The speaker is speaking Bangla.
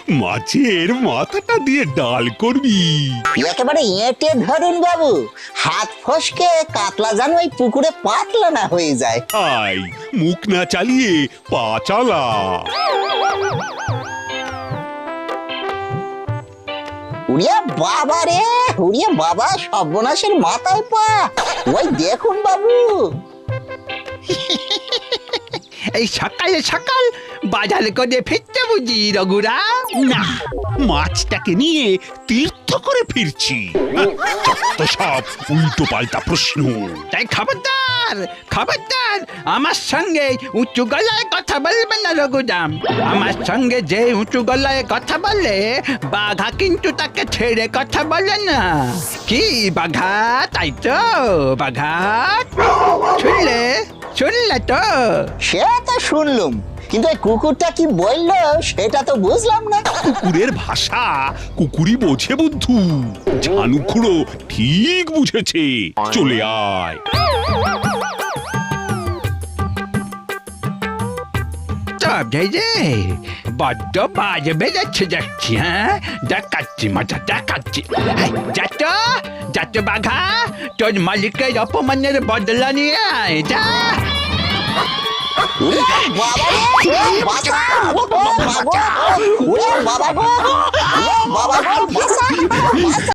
মাছের মাথাটা দিয়ে ডাল করবি। একেবারে এঁটে ধরুন বাবু, হাত ফসকে কাতলা যেন ওই পুকুরে পাতলা না হয়ে যায়। আই মুখ না চালিয়ে পা চালা। উড়িয়া বাবা রে, উড়িয়া বাবা, সর্বনাশের মাথায় পা। ওই দেখুন বাবু। এই সকাল সকাল বাজার করে ফিরতে বুঝি রঘুরাম? না, মাছটাকে নিয়ে তীর্থ করে ফিরছি। যত সব উল্টো পাল্টা প্রশ্ন। তাই খবরদার খবরদার, আমার সঙ্গে উঁচু গলায় কথা বলবে না রঘুরাম। আমার সঙ্গে যে উঁচু গলায় কথা বলে, বাঘা কিন্তু তাকে ছেড়ে কথা বলে না। কি বাঘা, তাই তো বাঘা? শুনলে শুনলে তো? সে তো শুনলুম, কিন্তু ওই কুকুরটা কি বললো সেটা তো বুঝলাম না। কুকুরের ভাষা কুকুরই বোঝে বুদ্ধু। ঝানু খুড়ো ঠিক বুঝেছে। চলে আয়। তবে রে বড্ড বাজে বেড়েছে যাচ্ছি। হ্যাঁ, দেখাচ্ছি মজা দেখাচ্ছি। যাচ্ছ যাচ্ছ বাঘা, তোর মালিকের অপমানের বদলা নিয়ে আয়। যা। উড়িয়া বাবা রে, বাঁচা! ও বাবা গো! উড়িয়া বাবা গো! উড়িয়া বাবা গো, বাঁচা! বাঁচা!